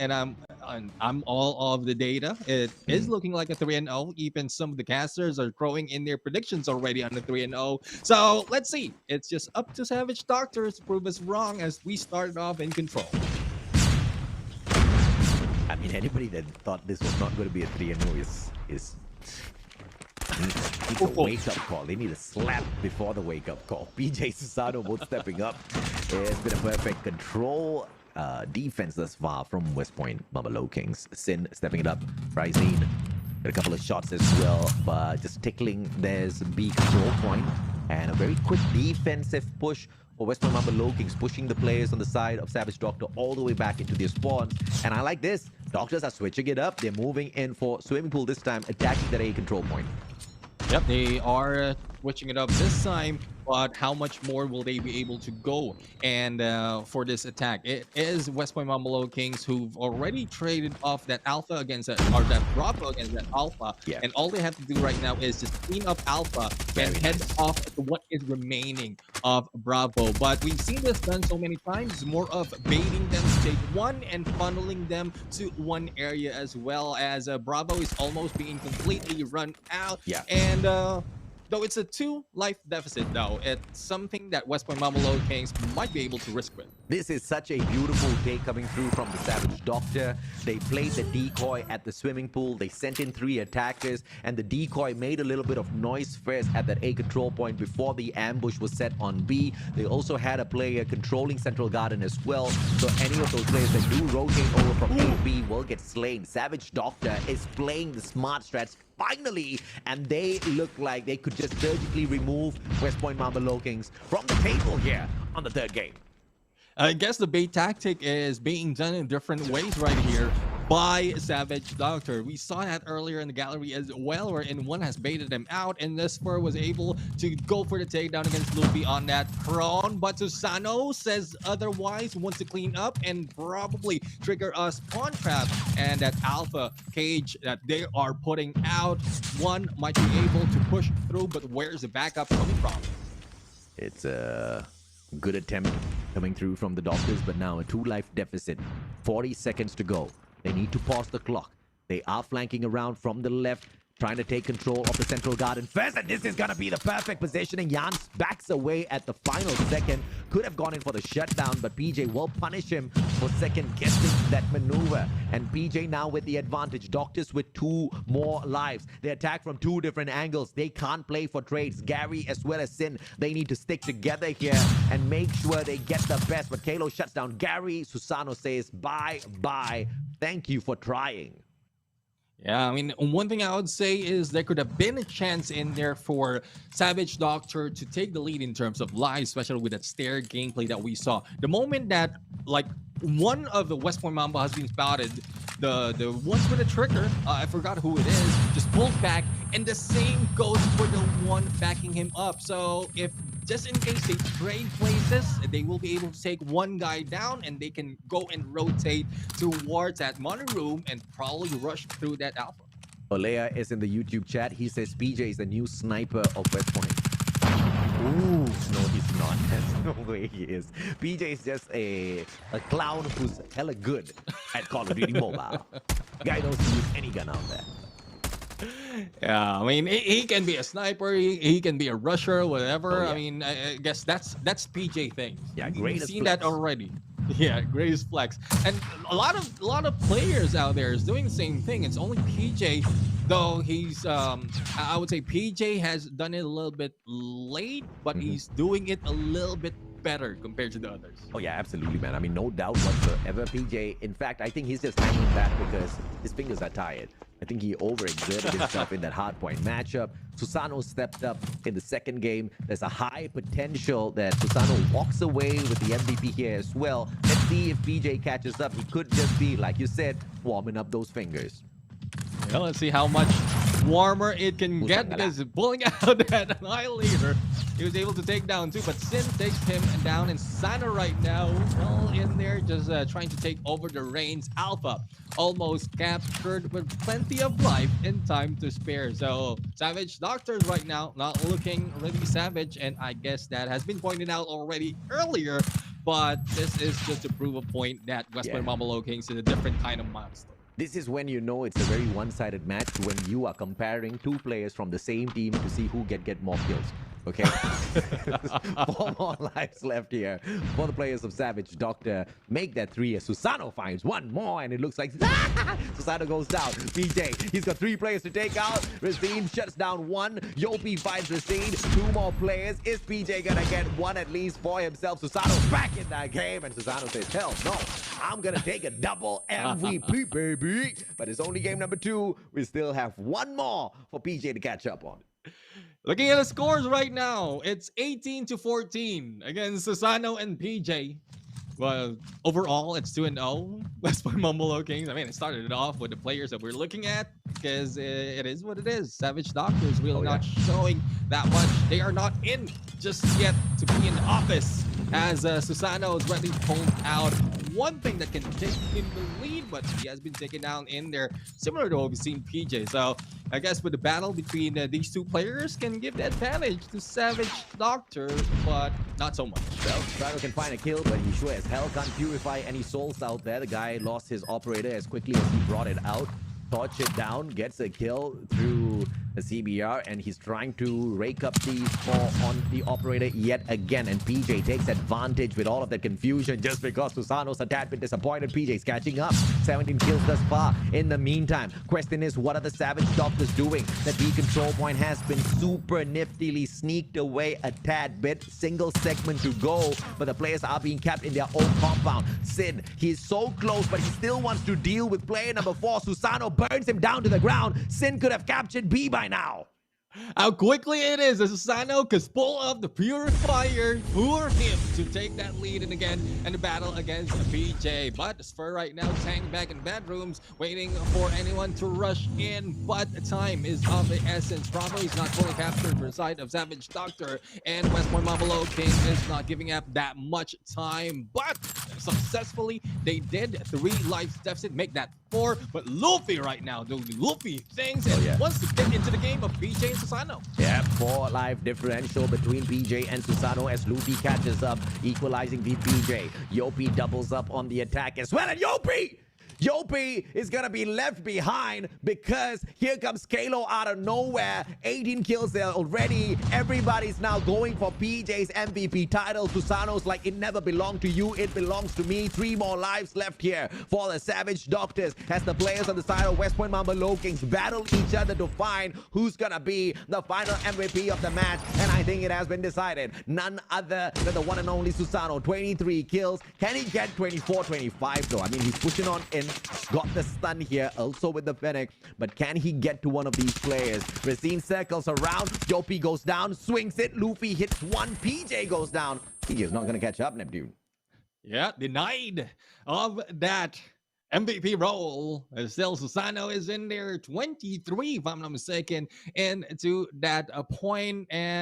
and I'm all of the data. It is looking like a 3-0. Even some of the casters are throwing in their predictions already on the 3-0. So let's see. It's just up to Savage Doctors to prove us wrong as we started off in control. I mean, anybody that thought this was not going to be a 3-0 is needs a wake-up call. They need a slap before the wake-up call. PJ Susano both stepping up. It's been a perfect control defense thus far from West Point Mamba LOWKINGS. Sin stepping it up. Rising. Got a couple of shots as well, but just tickling. There's B control point. And a very quick defensive push for West Point Mamba LOWKINGS, pushing the players on the side of Savage Doctor all the way back into their spawns. And I like this. Doctors are switching it up. They're moving in for swimming pool this time, attacking that A control point. Yep, they are switching it up this time, but how much more will they be able to go and for this attack? It is West Point Mamba LOWKINGS who've already traded off that alpha against that, or that Bravo against that alpha, and all they have to do right now is just clean up alpha and head off to what is remaining of Bravo. But we've seen this done so many times. It's more of baiting them to take one and funneling them to one area, as well as Bravo is almost being completely run out. And though it's a 2 life deficit, though, it's something that West Point Mamba LOWKINGS might be able to risk with. This is such a beautiful take coming through from the Savage Doctor. They played the decoy at the swimming pool. They sent in 3 attackers, and the decoy made a little bit of noise first at that A control point before the ambush was set on B. They also had a player controlling Central Garden as well, so any of those players that do rotate over from A to B will get slain. Savage Doctor is playing the smart strats finally, and they look like they could just surgically remove West Point Mamba LOWKINGS from the table here on the 3rd game. I guess the bait tactic is being done in different ways right here by Savage Doctor. We saw that earlier in the gallery as well, where N1 has baited him out, and Nisper was able to go for the takedown against Luffy on that prone. But Susano says otherwise, wants to clean up and probably trigger a spawn trap. And that alpha cage that they are putting out, one might be able to push through, but where's the backup coming from? It's a good attempt coming through from the Doctors, but now a 2 life deficit. 40 seconds to go. They need to pause the clock. They are flanking around from the left, trying to take control of the Central Garden first, and this is going to be the perfect positioning. Jan backs away at the final second. Could have gone in for the shutdown, but PJ will punish him for second-guessing that maneuver. And PJ now with the advantage. Doctors with 2 more lives. They attack from 2 different angles. They can't play for trades. Gary as well as Sin, they need to stick together here and make sure they get the best. But Kalo shuts down Gary. Susano says, bye-bye. Thank you for trying. Yeah, I mean, one thing I would say is there could have been a chance in there for Savage Doctor to take the lead in terms of lives, especially with that stair gameplay that we saw. The moment that, like, one of the West Point Mamba has been spotted, the ones with the trigger, I forgot who it is, just pulled back, and the same goes for the one backing him up. So if just in case they trade places, they will be able to take one guy down, and they can go and rotate towards that money room and probably rush through that alpha. Olea is in the YouTube chat. He says PJ is the new sniper of West Point. Ooh, no, he's not. There's no way he is. PJ is just a clown who's hella good at Call of Duty Mobile. Guy knows to use any gun out there. Yeah, I mean, he can be a sniper, he can be a rusher, whatever. I mean, I guess that's PJ thing. Yeah, we've seen that already. Yeah, greatest flex. And a lot of players out there is doing the same thing. It's only PJ, though he's I would say PJ has done it a little bit late, but he's doing it a little bit better compared to the others. Oh yeah, absolutely, man. I mean, no doubt whatsoever. PJ, in fact, I think he's just hanging back because his fingers are tired. I think he overexerted himself in that hardpoint matchup. Susano stepped up in the 2nd game. There's a high potential that Susano walks away with the MVP here as well. Let's see if PJ catches up. He could just be, like you said, warming up those fingers. Well, let's see how much warmer it can get, because pulling out that Annihilator, he was able to take down 2, but Sin takes him down, and Sana right now, well, in there, just trying to take over the reins. Alpha almost captured with plenty of life and time to spare. So Savage Doctors right now not looking really savage, and I guess that has been pointed out already earlier but this is just to prove a point that West Yeah. Point Mamalo Kings is a different kind of monster. This is when you know it's a very one-sided match, when you are comparing two players from the same team to see who get more kills. Okay, 4 more lives left here for the players of Savage Doctor. Make that 3 as Susano finds 1 more, and it looks like Susano goes down. PJ, he's got 3 players to take out. Racine shuts down 1. Yopi finds Racine. 2 more players. Is PJ gonna get 1 at least for himself? Susano's back in that game, and Susano says, hell no, I'm gonna take a double MVP, baby. But it's only game number 2. We still have 1 more for PJ to catch up on. Looking at the scores right now, it's 18-14 against Susano and PJ. Well, overall, it's 2-0. West Point Mamalo Kings. I mean, it started it off with the players that we're looking at because it is what it is. Savage Doctors really not showing that much. They are not in just yet to be in office as Susano is ready pulled out. One thing that can take him the lead, but he has been taken down in there, similar to what we've seen PJ. So I guess with the battle between these 2 players can give the advantage to Savage Doctor, but not so much. Well, Susano can find a kill, but he sure as hell can't purify any souls out there. The guy lost his operator as quickly as he brought it out. Torch it down, gets a kill through the CBR, and he's trying to rake up these 4 on the operator yet again. And PJ takes advantage with all of that confusion just because Susano's a tad bit disappointed. PJ's catching up. 17 kills thus far. In the meantime, question is, what are the Savage Doctors doing? The B control point has been super niftily sneaked away a tad bit. Single segment to go, but the players are being kept in their own compound. Sid, he's so close, but he still wants to deal with player number 4. Susano burns him down to the ground. Sin could have captured B by now. How quickly it is as Susano could pull up the purifier for him to take that lead and again in the battle against PJ. But for right now, Tang back in bedrooms waiting for anyone to rush in. But time is of the essence. Bravo is not fully captured for the side of Savage Doctor, and West Point Mamalo King is not giving up that much time. But successfully, they did 3 lives deficit, make that 4. But Luffy right now doing Luffy things and wants to get into the game of PJ and Susano. Yeah, 4 life differential between PJ and Susano as Luffy catches up, equalizing the PJ. Yopi doubles up on the attack as well, and Yopi is gonna be left behind because here comes Kalo out of nowhere. 18 kills there already. Everybody's now going for PJ's MVP title. Susano's like, it never belonged to you, it belongs to me. 3 more lives left here for the Savage Doctors as the players on the side of West Point Mamalo Kings battle each other to find who's gonna be the final MVP of the match. And I think it has been decided. None other than the one and only Susano. 23 kills. Can he get 24, 25 though? I mean, he's pushing on in. Got the stun here, also with the Fennec, but can he get to one of these players? Racine circles around, Yopi goes down, swings it, Luffy hits 1, PJ goes down. PJ is not going to catch up, Neptune. Yeah, denied of that MVP role. Still, Susano is in there, 23, if I'm not mistaken, and to that point. And